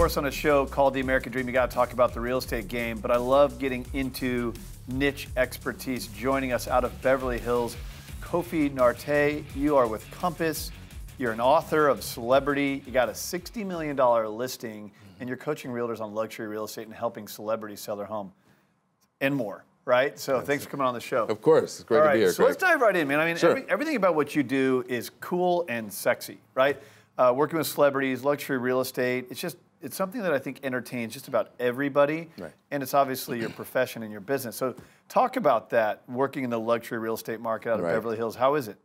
course, on a show called The American Dream, you got to talk about the real estate game, but I love getting into niche expertise. Joining us out of Beverly Hills, Kofi Nartey. You are with Compass. You're an author of Celebrity. You got a $60 million listing, and you're coaching realtors on luxury real estate and helping celebrities sell their home and more, right? So thanks for coming on the show. Of course. It's great to be here, So let's dive right in, man. I mean, sure. everything about what you do is cool and sexy, right? Working with celebrities, luxury real estate, it's something that I think entertains just about everybody, right. And it's obviously your profession and your business. So talk about that, working in the luxury real estate market out of Beverly Hills. How is it?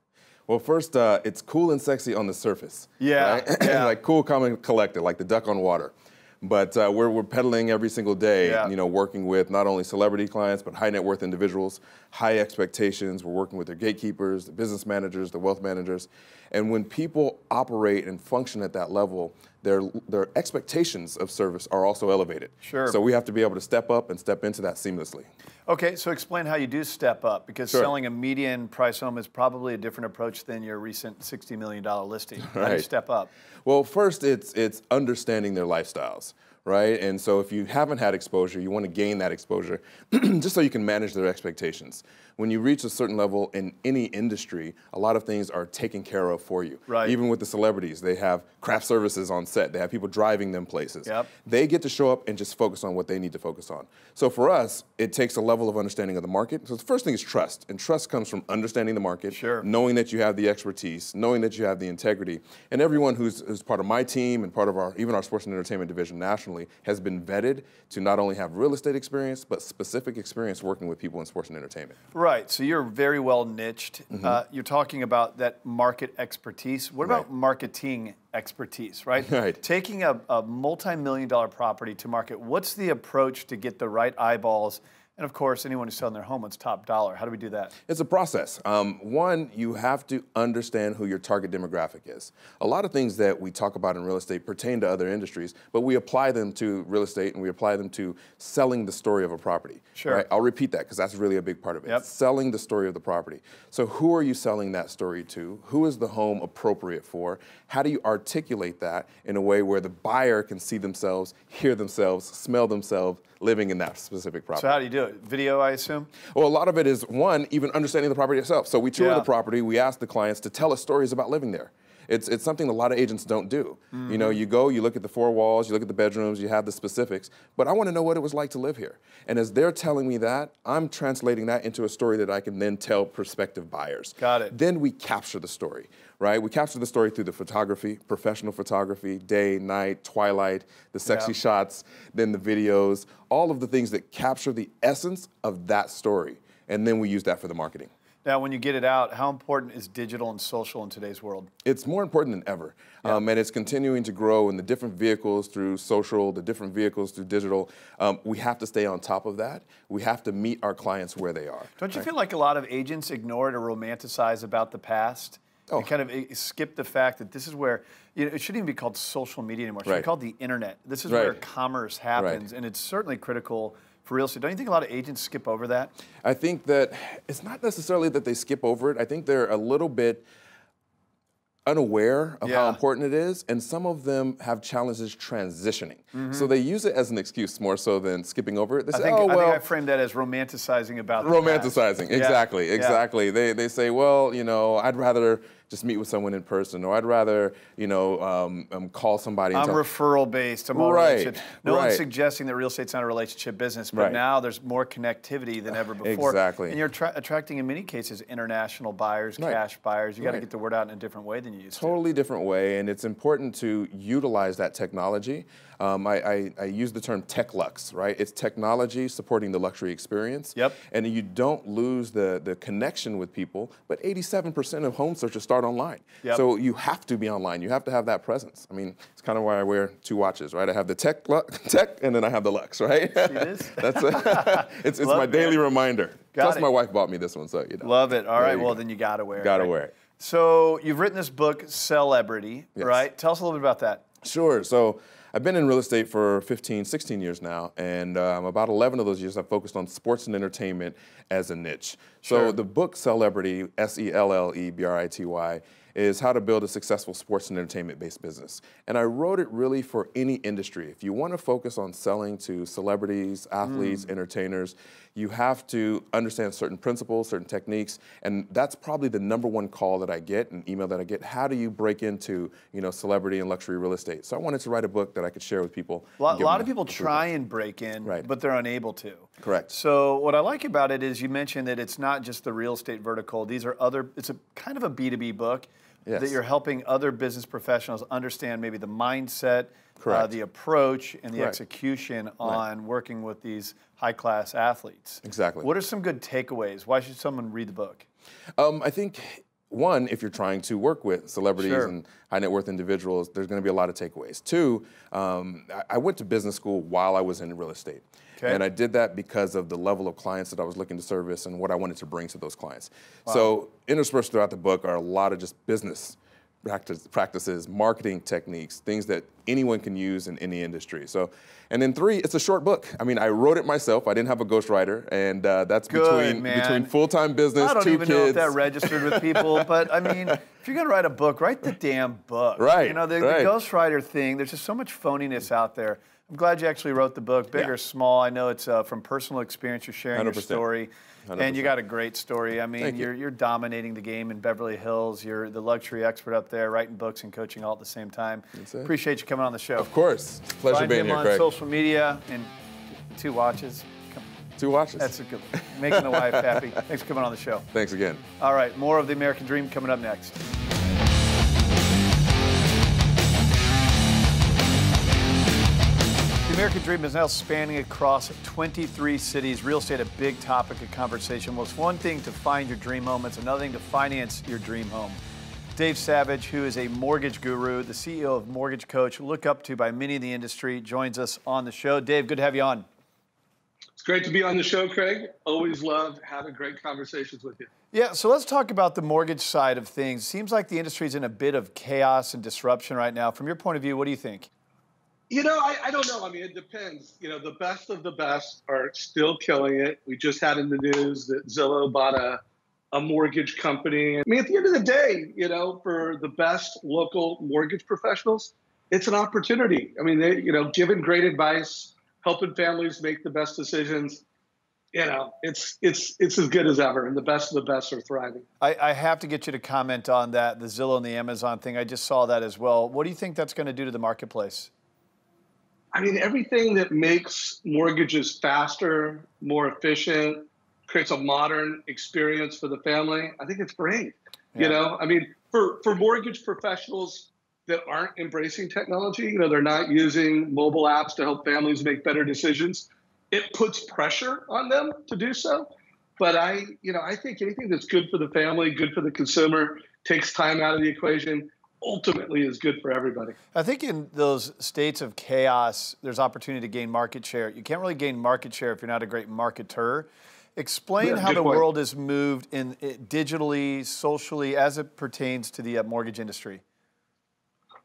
Well, first, it's cool and sexy on the surface. Yeah, right? yeah. Like cool, calm, and collected, like the duck on water. But we're pedaling every single day, working with not only celebrity clients, but high net worth individuals, high expectations. We're working with their gatekeepers, the business managers, the wealth managers. And when people operate and function at that level, their expectations of service are also elevated. Sure. So we have to be able to step up and step into that seamlessly. Okay, so explain how you do step up, because selling a median price home is probably a different approach than your recent $60 million listing. How do you step up? Well, first, it's understanding their lifestyles, right? And so if you haven't had exposure, you want to gain that exposure just so you can manage their expectations. When you reach a certain level in any industry, a lot of things are taken care of for you. Right. Even with the celebrities, they have craft services on set. They have people driving them places. Yep. They get to show up and just focus on what they need to focus on. So for us, it takes a level of understanding of the market. So the first thing is trust. And trust comes from understanding the market, knowing that you have the expertise, knowing that you have the integrity. And everyone who's part of my team and part of even our sports and entertainment division nationally has been vetted to not only have real estate experience, but specific experience working with people in sports and entertainment. Right, so you're very well niched. You're talking about that market expertise. What about marketing expertise, right? Right. Taking a multi-million-dollar property to market, what's the approach to get the right eyeballs? And of course, anyone who's selling their home wants top dollar. How do we do that? It's a process. One, you have to understand who your target demographic is. A lot of things that we talk about in real estate pertain to other industries, but we apply them to real estate and we apply them to selling the story of a property. Sure. Right? I'll repeat that because that's really a big part of it. Yep. Selling the story of the property. So who are you selling that story to? Who is the home appropriate for? How do you articulate that in a way where the buyer can see themselves, hear themselves, smell themselves living in that specific property? So how do you do it? Video, I assume? Well, a lot of it is, one, even understanding the property itself. So we tour the property, we ask the clients to tell us stories about living there. It's something a lot of agents don't do. You know, you go, you look at the four walls, you look at the bedrooms, you have the specifics, but I want to know what it was like to live here. And as they're telling me that, I'm translating that into a story that I can then tell prospective buyers. Got it. Then we capture the story, right? We capture the story through the photography, professional photography, day, night, twilight, the sexy shots, then the videos, all of the things that capture the essence of that story. And then we use that for the marketing. Now, when you get it out, how important is digital and social in today's world? It's more important than ever. And it's continuing to grow in the different vehicles through social, the different vehicles through digital. We have to stay on top of that. We have to meet our clients where they are. Don't you feel like a lot of agents ignore it or romanticize about the past? And kind of skip the fact that this is where, it shouldn't even be called social media anymore. It should be called the internet. This is where commerce happens, and it's certainly critical for real estate. Don't you think a lot of agents skip over that? I think that it's not necessarily that they skip over it. I think they're a little bit unaware of how important it is, and some of them have challenges transitioning. So they use it as an excuse more so than skipping over it. They say, I think I framed that as romanticizing about the romanticizing, exactly, exactly. They say, well, I'd rather just meet with someone in person, or I'd rather, call somebody. I'm referral based. I'm all relationship. No one's suggesting that real estate's not a relationship business, but now there's more connectivity than ever before. Exactly. And you're attracting, in many cases, international buyers, cash buyers. You got to get the word out in a different way than you used to. Totally different way, and it's important to utilize that technology. I use the term tech lux, right? It's technology supporting the luxury experience. Yep. And you don't lose the connection with people, but 87% of home searches start online. Yep. So you have to be online. You have to have that presence. I mean, it's kind of why I wear two watches, right? I have the tech, and then I have the lux, right? See this? That's it's my daily reminder. Plus, my wife bought me this one, so Love it. All right. Well, then you got to wear it. Got to wear it. So you've written this book, Celebrity, right? Tell us a little bit about that. Sure. So I've been in real estate for 15, 16 years now, and about 11 of those years I've focused on sports and entertainment as a niche. So the book Celebrity, Celebrity, is how to build a successful sports and entertainment-based business. And I wrote it really for any industry. If you want to focus on selling to celebrities, athletes, entertainers, you have to understand certain principles, certain techniques, and that's probably the #1 call that I get, an email that I get. How do you break into, celebrity and luxury real estate? So I wanted to write a book that I could share with people. A lot of people try and break in, but they're unable to. Correct. So what I like about it is you mentioned that it's not just the real estate vertical. These are it's a kind of a B2B book that you're helping other business professionals understand maybe the mindset, the approach, and the execution on working with these high-class athletes. Exactly. What are some good takeaways? Why should someone read the book? I think, one, if you're trying to work with celebrities and high net worth individuals, there's going to be a lot of takeaways. Two, I went to business school while I was in real estate. Okay. And I did that because of the level of clients that I was looking to service and what I wanted to bring to those clients. Wow. So interspersed throughout the book are a lot of just business practices, marketing techniques, things that anyone can use in any industry. So, and then 3, it's a short book. I mean, I wrote it myself. I didn't have a ghostwriter, and that's between full-time business, 2 kids. I don't even know if that registered with people, but I mean, if you're gonna write a book, write the damn book. Right. The ghostwriter thing. There's just so much phoniness out there. I'm glad you actually wrote the book, big or small. I know it's from personal experience. You're sharing 100%. your story, 100%. and you got a great story. I mean, you're dominating the game in Beverly Hills. You're the luxury expert up there, writing books and coaching all at the same time. Appreciate you coming on the show. Of course, it's a pleasure being here, Craig. Find him on social media and 2 watches. 2 watches. That's a good one. Making the wife happy. Thanks for coming on the show. Thanks again. All right, more of the American Dream coming up next. The American Dream is now spanning across 23 cities. Real estate, a big topic of conversation. Well, it's one thing to find your dream home. It's another thing to finance your dream home. Dave Savage, who is a mortgage guru, the CEO of Mortgage Coach, looked up to by many in the industry, joins us on the show. Dave, good to have you on. It's great to be on the show, Craig. Always love having great conversations with you. Yeah, so let's talk about the mortgage side of things. Seems like the industry is in a bit of chaos and disruption right now. From your point of view, what do you think? I don't know. I mean, it depends. The best of the best are still killing it. We just had in the news that Zillow bought a mortgage company. I mean, at the end of the day, for the best local mortgage professionals, it's an opportunity. I mean, they, giving great advice, helping families make the best decisions. It's as good as ever, and the best of the best are thriving. I have to get you to comment on that, the Zillow and the Amazon thing. I just saw that as well. What do you think that's going to do to the marketplace? I mean, everything that makes mortgages faster, more efficient, creates a modern experience for the family, I think it's great. Yeah. I mean, for mortgage professionals that aren't embracing technology, they're not using mobile apps to help families make better decisions, it puts pressure on them to do so. But I think anything that's good for the family, good for the consumer, takes time out of the equation, ultimately is good for everybody. I think in those states of chaos, there's opportunity to gain market share. You can't really gain market share if you're not a great marketer. Explain how the world has moved digitally, socially, as it pertains to the mortgage industry.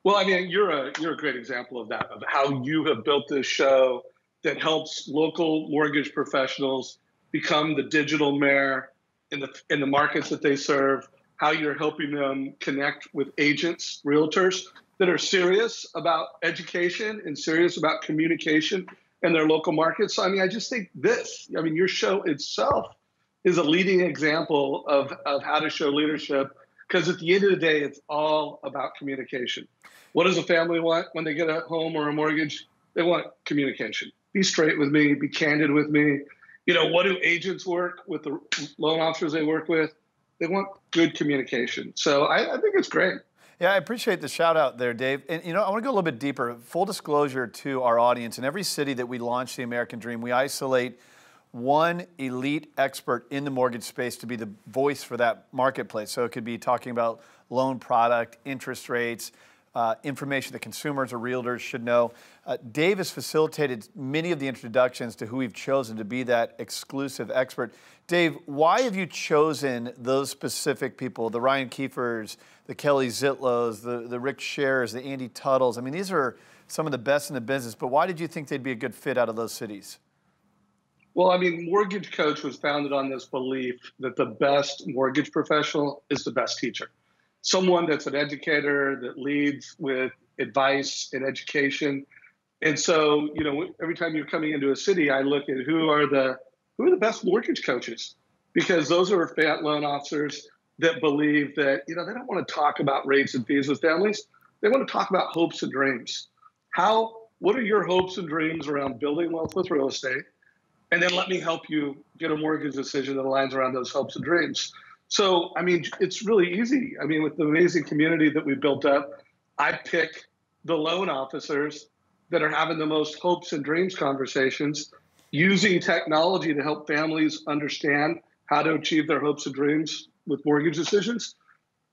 Well, I mean, you're a great example of that, of how you have built this show that helps local mortgage professionals become the digital mayor in the markets that they serve, how you're helping them connect with agents, realtors that are serious about education and serious about communication in their local markets. So, I mean, I just think your show itself is a leading example of how to show leadership, because at the end of the day, it's all about communication. What does a family want when they get a home or a mortgage? They want communication. Be straight with me, be candid with me. What do agents work with, the loan officers they work with? They want good communication. So I think it's great. Yeah, I appreciate the shout out there, Dave. And I want to go a little bit deeper. Full disclosure to our audience, in every city that we launch the American Dream, we isolate one elite expert in the mortgage space to be the voice for that marketplace. So it could be talking about loan product, interest rates, information that consumers or realtors should know. Dave has facilitated many of the introductions to who we've chosen to be that exclusive expert. Dave, why have you chosen those specific people, the Ryan Kiefers, the Kelly Zitlows, the Rick Scherers, the Andy Tuttles? I mean, these are some of the best in the business, but why did you think they'd be a good fit out of those cities? Well, I mean, Mortgage Coach was founded on this belief that the best mortgage professional is the best teacher. someone that's an educator that leads with advice and education. And so, every time you're coming into a city, I look at who are the best mortgage coaches, because those are loan officers that believe that, they don't want to talk about rates and fees with families. They want to talk about hopes and dreams. What are your hopes and dreams around building wealth with real estate? And then let me help you get a mortgage decision that aligns around those hopes and dreams. So, it's really easy. With the amazing community that we built up, I pick the loan officers that are having the most hopes and dreams conversations, using technology to help families understand how to achieve their hopes and dreams with mortgage decisions.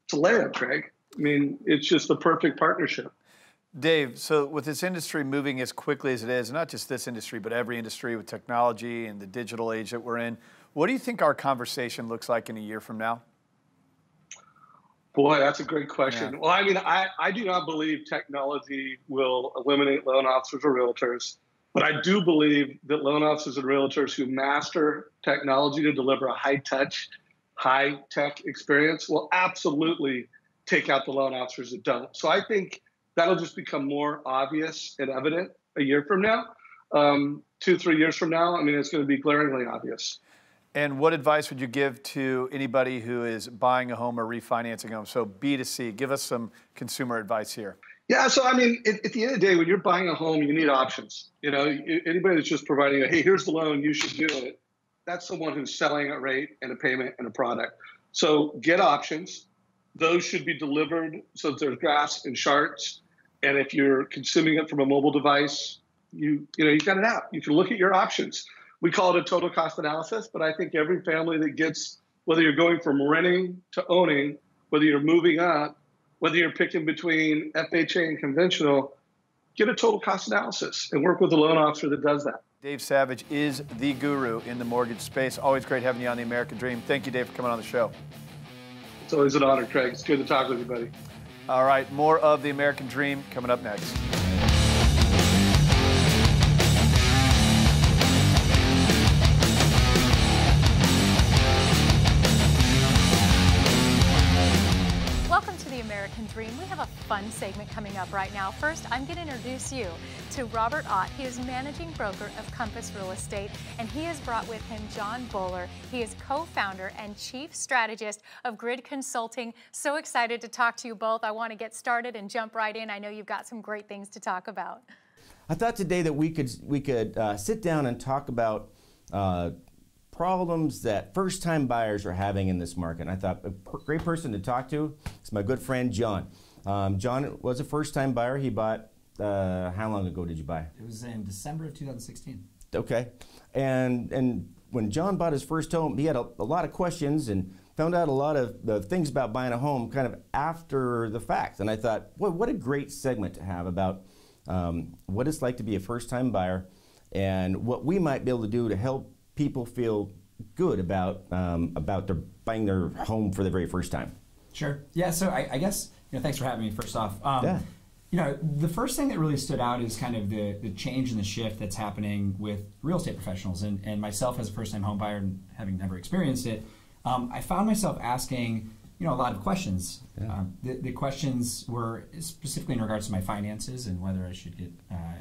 It's a layup, Craig. It's just the perfect partnership. Dave, so with this industry moving as quickly as it is, not just this industry, but every industry with technology and the digital age that we're in, what do you think our conversation looks like in a year from now? Boy, that's a great question. Yeah. Well, I do not believe technology will eliminate loan officers or realtors, but I do believe that loan officers and realtors who master technology to deliver a high-touch, high-tech experience will absolutely take out the loan officers that don't. So I think that'll just become more obvious and evident a year from now. 2-3 years from now, it's going to be glaringly obvious. And what advice would you give to anybody who is buying a home or refinancing a home? So B2C, give us some consumer advice here. Yeah, so at the end of the day, when you're buying a home, you need options. Anybody that's just providing hey, here's the loan, you should do it, that's someone who's selling a rate and a payment and a product. So get options. Those should be delivered so that there's graphs and charts. And if you're consuming it from a mobile device, you've got it out. You can look at your options. We call it a total cost analysis, but I think every family that gets, whether you're going from renting to owning, whether you're moving up, whether you're picking between FHA and conventional, get a total cost analysis and work with a loan officer that does that. Dave Savage is the guru in the mortgage space. Always great having you on The American Dream. Thank you, Dave, for coming on the show. It's always an honor, Craig. It's good to talk with you, buddy. All right, more of The American Dream coming up next. Dream. We have a fun segment coming up right now. First, I'm going to introduce you to Robert Ott. He is managing broker of Compass Real Estate, and he has brought with him John Boller. He is co-founder and chief strategist of Grid Consulting. So excited to talk to you both. I want to get started and jump right in. I know you've got some great things to talk about. I thought today that we could sit down and talk about problems that first-time buyers are having in this market. And I thought a great person to talk to is my good friend John. John was a first-time buyer. He bought, how long ago did you buy? It was in December of 2016. Okay. And when John bought his first home, he had a lot of questions and found out a lot of the things about buying a home kind of after the fact. And I thought, well, what a great segment to have about what it's like to be a first-time buyer and what we might be able to do to help people feel good about buying their home for the very first time. Sure. Yeah. So I guess thanks for having me. First off, yeah. The first thing that really stood out is kind of the change and the shift that's happening with real estate professionals, and myself as a first-time home buyer and having never experienced it, I found myself asking a lot of questions. Yeah. The questions were specifically in regards to my finances and whether I should get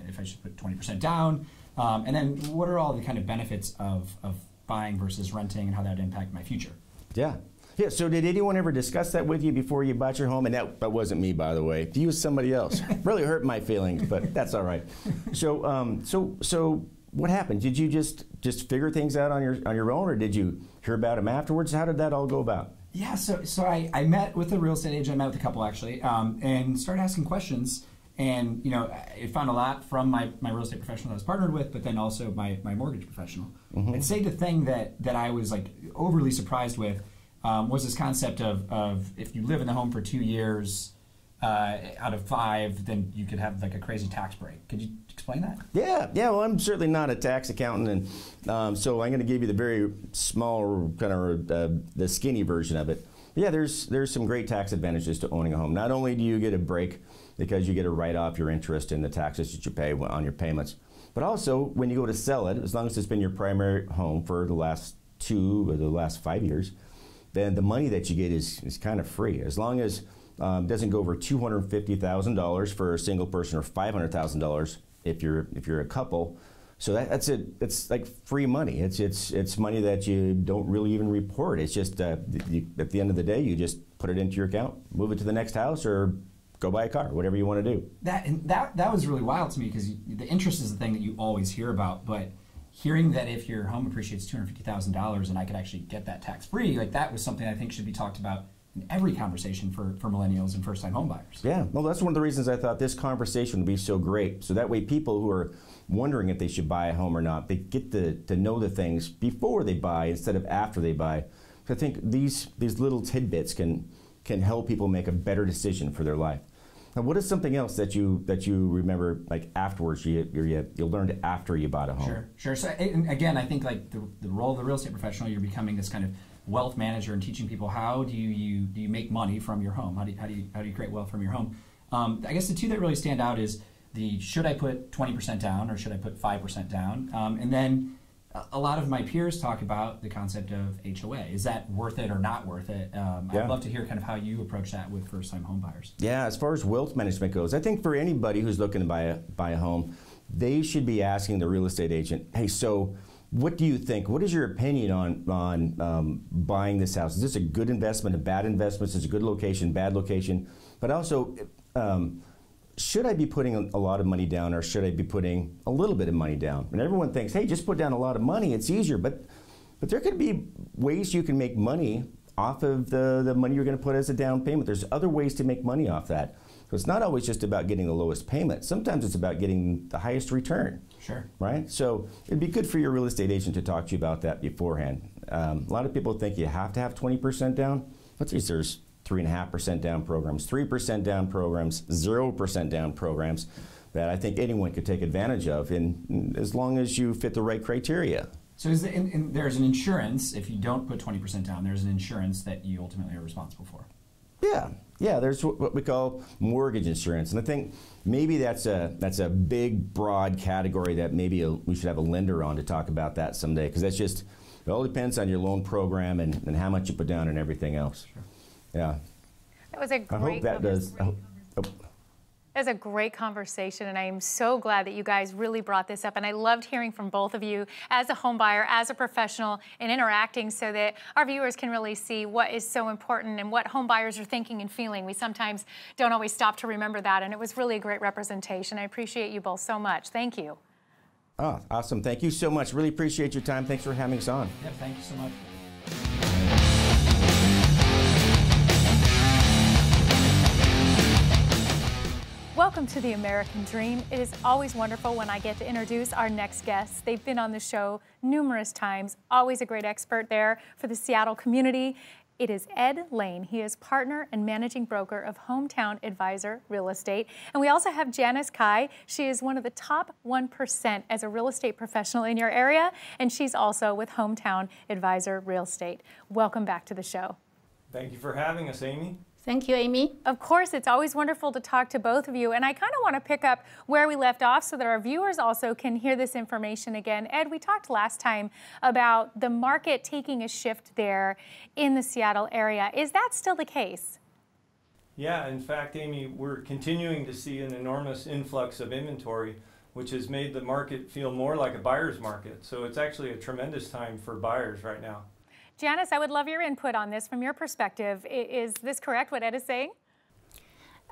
if I should put 20% down. And then what are all the kind of benefits of buying versus renting and how that would impact my future? Yeah. Yeah, so did anyone ever discuss that with you before you bought your home? And that wasn't me, by the way. You was somebody else. Really hurt my feelings, but that's all right. So so what happened? Did you just figure things out on your own, or did you hear about them afterwards? How did that all go about? Yeah, so I met with a real estate agent. I met with a couple actually, and started asking questions. And I found a lot from my real estate professional that I was partnered with, but then also my mortgage professional. Mm-hmm. I'd say the thing that I was like overly surprised with was this concept of if you live in the home for 2 years out of 5, then you could have like a crazy tax break. Could you explain that? Yeah. Well, I'm certainly not a tax accountant, and so I'm going to give you the very small kind of the skinny version of it. But yeah, there's some great tax advantages to owning a home. Not only do you get a break because you get to write off your interest in the taxes that you pay on your payments, but also when you go to sell it, as long as it's been your primary home for the last 2 or the last 5 years, then the money that you get is kind of free. As long as Doesn't go over $250,000 for a single person or $500,000 if you're a couple. So that's it. It's like free money. It's money that you don't really even report. It's just at the end of the day, you just put it into your account, move it to the next house, or go buy a car, whatever you want to do. That was really wild to me, because the interest is the thing that you always hear about, but hearing that if your home appreciates $250,000 and I could actually get that tax-free, like that was something I think should be talked about in every conversation for millennials and first-time home buyers. Yeah, well, that's one of the reasons I thought this conversation would be so great. So that way people who are wondering if they should buy a home or not, they get to know the things before they buy instead of after they buy. So I think these little tidbits can help people make a better decision for their life. Now, what is something else that you remember, like afterwards, you learned after you bought a home? Sure. So again, I think like the role of the real estate professional, you're becoming this kind of wealth manager and teaching people how do you make money from your home? How do you create wealth from your home? I guess the two that really stand out is should I put 20% down or should I put 5% down? And then a lot of my peers talk about the concept of HOA. Is that worth it or not worth it? I'd love to hear kind of how you approach that with first-time home buyers. Yeah, as far as wealth management goes, I think for anybody who's looking to buy a home, they should be asking the real estate agent, hey, so what do you think? What is your opinion on buying this house? Is this a good investment, a bad investment? Is this a good location, bad location? But also, should I be putting a lot of money down, or should I be putting a little bit of money down? And everyone thinks, hey, just put down a lot of money, it's easier. But there could be ways you can make money off of the money you're going to put as a down payment. There's other ways to make money off that. So it's not always just about getting the lowest payment. Sometimes it's about getting the highest return. Sure. Right? So it'd be good for your real estate agent to talk to you about that beforehand. A lot of people think you have to have 20% down. Let's see, there's 3.5% down programs, 3% down programs, 0% down programs that I think anyone could take advantage of, as long as you fit the right criteria. So there's an insurance, if you don't put 20% down, there's an insurance that you ultimately are responsible for. Yeah, there's what we call mortgage insurance, and I think maybe that's a big, broad category that maybe we should have a lender on to talk about that someday, because it all depends on your loan program and how much you put down and everything else. Sure. Yeah. That was a great It was a great conversation, and I am so glad that you guys really brought this up. And I loved hearing from both of you as a home buyer, as a professional, and interacting so that our viewers can really see what is so important and what home buyers are thinking and feeling. We sometimes don't always stop to remember that, and it was really a great representation. I appreciate you both so much. Thank you. Oh, awesome. Thank you so much. Really appreciate your time. Thanks for having us on. Yeah, thank you so much. Welcome to the American Dream. It is always wonderful when I get to introduce our next guests. They've been on the show numerous times, always a great expert there for the Seattle community. It is Ed Laine. He is partner and managing broker of Hometown Advisor Real Estate. And we also have Janice Cai. She is one of the top 1% as a real estate professional in your area, and she's also with Hometown Advisor Real Estate. Welcome back to the show. Thank you for having us, Amy. Thank you, Amy. Of course, it's always wonderful to talk to both of you, and I kind of want to pick up where we left off so that our viewers also can hear this information again. Ed, we talked last time about the market taking a shift there in the Seattle area. Is that still the case? Yeah, in fact, Amy, we're continuing to see an enormous influx of inventory, which has made the market feel more like a buyer's market. So it's actually a tremendous time for buyers right now. Janice, I would love your input on this from your perspective. Is this correct, what Ed is saying?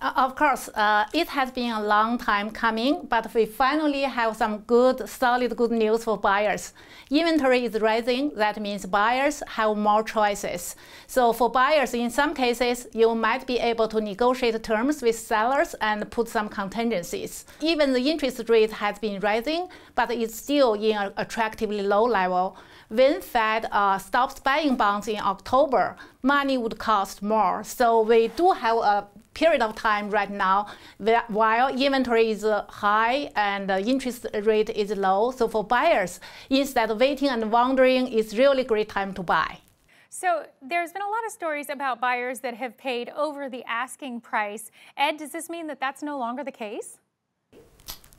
Of course, it has been a long time coming, but we finally have some solid good news for buyers. Inventory is rising. That means buyers have more choices. So for buyers, in some cases, you might be able to negotiate terms with sellers and put some contingencies. Even the interest rate has been rising, but it's still in an attractively low level. When Fed stops buying bonds in October, money would cost more. So we do have a period of time right now while inventory is high and the interest rate is low. So for buyers, instead of waiting and wondering, it's really a great time to buy. So there's been a lot of stories about buyers that have paid over the asking price. Ed, does this mean that that's no longer the case?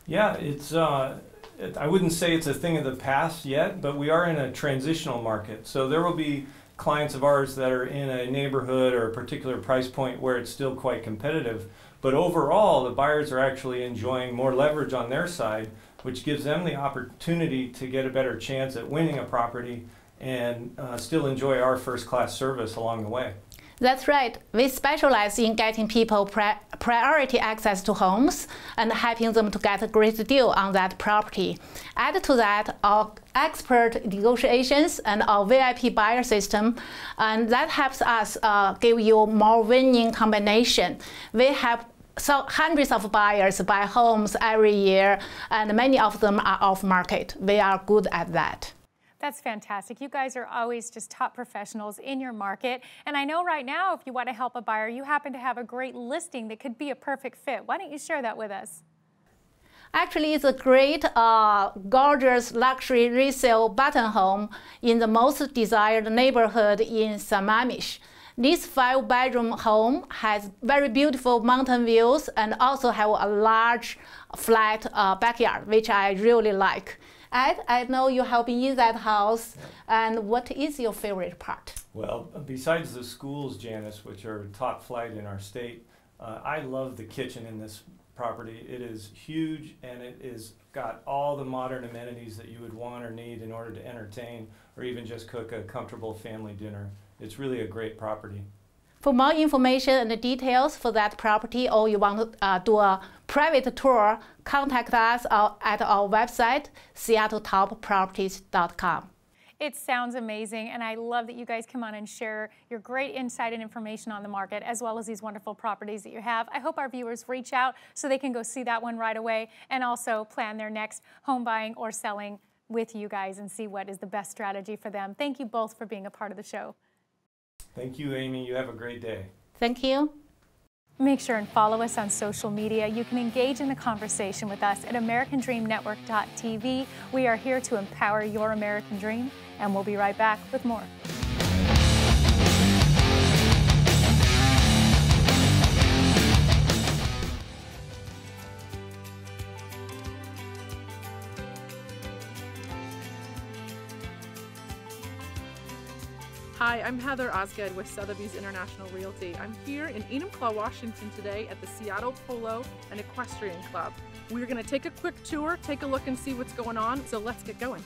Yeah, it's I wouldn't say it's a thing of the past yet, but we are in a transitional market. So there will be clients of ours that are in a neighborhood or a particular price point where it's still quite competitive. But overall, the buyers are actually enjoying more leverage on their side, which gives them the opportunity to get a better chance at winning a property and still enjoy our first-class service along the way. That's right. We specialize in getting people priority access to homes and helping them to get a great deal on that property. Add to that our expert negotiations and our VIP buyer system, and that helps us give you more winning combination. We have hundreds of buyers buy homes every year, and many of them are off market. We are good at that. That's fantastic. You guys are always just top professionals in your market. And I know right now, if you want to help a buyer, you happen to have a great listing that could be a perfect fit. Why don't you share that with us? Actually, it's a great, gorgeous luxury resale button home in the most desired neighborhood in Sammamish. This 5-bedroom home has very beautiful mountain views and also have a large flat backyard, which I really like. Ed, I know you have been in that house, and what is your favorite part? Well, besides the schools, Janice, which are top flight in our state, I love the kitchen in this property. It is huge, and it is got all the modern amenities that you would want or need in order to entertain or even just cook a comfortable family dinner. It's really a great property. For more information and the details for that property, or you want to do a private tour, contact us at our website, seattletopproperties.com. It sounds amazing, and I love that you guys come on and share your great insight and information on the market, as well as these wonderful properties that you have. I hope our viewers reach out so they can go see that one right away and also plan their next home buying or selling with you guys and see what is the best strategy for them. Thank you both for being a part of the show. Thank you, Amy. You have a great day. Thank you. Make sure and follow us on social media. You can engage in the conversation with us at AmericanDreamNetwork.tv. We are here to empower your American dream, and we'll be right back with more. Hi, I'm Heather Osgood with Sotheby's International Realty. I'm here in Enumclaw, Washington today at the Seattle Polo and Equestrian Club. We're going to take a quick tour, take a look and see what's going on, so let's get going.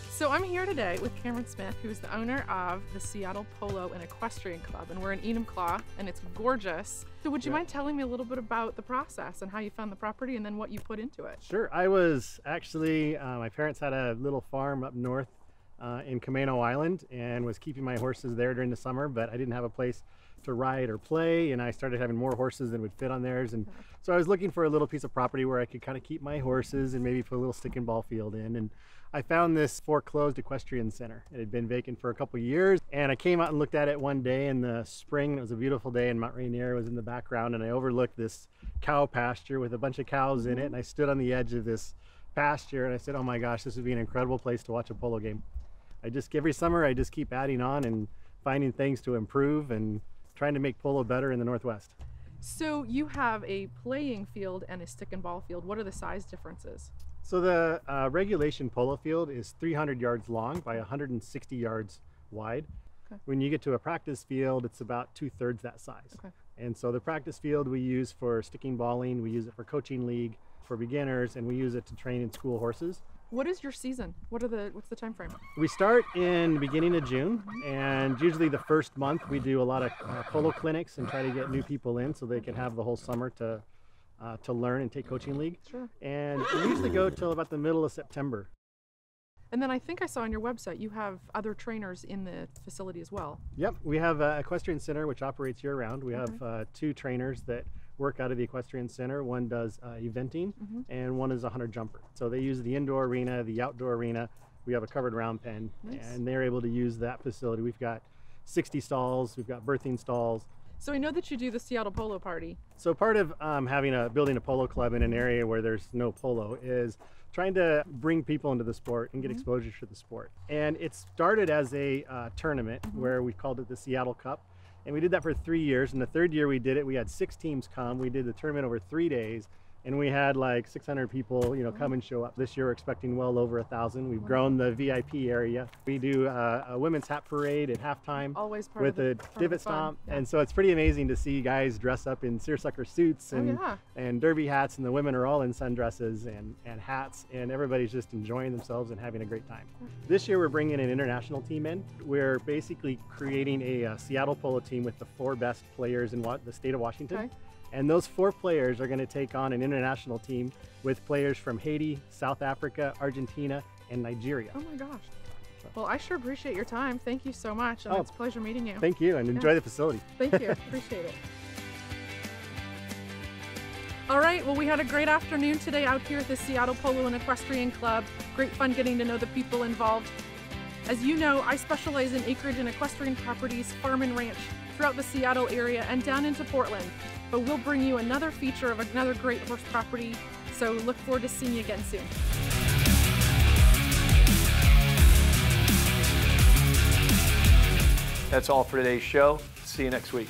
So I'm here today with Cameron Smith, who is the owner of the Seattle Polo and Equestrian Club, and we're in Enumclaw, and it's gorgeous. So would you mind telling me a little bit about the process and how you found the property and then what you put into it? Sure. I was actually, my parents had a little farm up north in Camano Island and was keeping my horses there during the summer, but I didn't have a place to ride or play, and I started having more horses than would fit on theirs, and so I was looking for a little piece of property where I could kind of keep my horses and maybe put a little stick and ball field in. And I found this foreclosed equestrian center. It had been vacant for a couple years, and I came out and looked at it one day in the spring. It was a beautiful day, and Mount Rainier was in the background, and I overlooked this cow pasture with a bunch of cows in it, and I stood on the edge of this pasture, and I said, oh my gosh, this would be an incredible place to watch a polo game. Every summer I just keep adding on and finding things to improve and trying to make polo better in the Northwest. So you have a playing field and a stick and ball field. What are the size differences? So the regulation polo field is 300 yards long by 160 yards wide. Okay. When you get to a practice field, it's about 2/3 that size. Okay. And so the practice field we use for sticking balling, we use it for coaching league, for beginners, and we use it to train in school horses. What is your season? What's the time frame? We start in the beginning of June, and usually the first month we do a lot of polo clinics and try to get new people in so they can have the whole summer to learn and take coaching league. Sure. And we usually go till about the middle of September. And then I think I saw on your website you have other trainers in the facility as well. Yep, we have an equestrian center which operates year-round. We have 2 trainers that work out of the equestrian center. One does eventing, and one is a hunter jumper. So they use the indoor arena, the outdoor arena. We have a covered round pen, and they're able to use that facility. We've got 60 stalls, we've got birthing stalls. So I know that you do the Seattle Polo Party. So part of building a polo club in an area where there's no polo is trying to bring people into the sport and get exposure to the sport. And it started as a tournament where we called it the Seattle Cup. And we did that for 3 years. And the third year we did it, we had 6 teams come. We did the tournament over 3 days. And we had like 600 people, come and show up. This year we're expecting well over 1,000. We've grown the VIP area. We do a women's hat parade at halftime. Always part with of a divot stomp. Yeah. And so it's pretty amazing to see guys dress up in seersucker suits and derby hats, and the women are all in sundresses and hats, and everybody's just enjoying themselves and having a great time. This year we're bringing an international team in. We're basically creating a Seattle polo team with the 4 best players in the state of Washington. Okay. And those 4 players are going to take on an international team with players from Haiti, South Africa, Argentina, and Nigeria. Oh my gosh. Well, I sure appreciate your time. Thank you so much. And it's a pleasure meeting you. Thank you, and enjoy the facility. Thank you. Appreciate it. All right, well, we had a great afternoon today out here at the Seattle Polo and Equestrian Club. Great fun getting to know the people involved. As you know, I specialize in acreage and equestrian properties, farm and ranch, throughout the Seattle area and down into Portland. But we'll bring you another feature of another great horse property, so look forward to seeing you again soon. That's all for today's show. See you next week.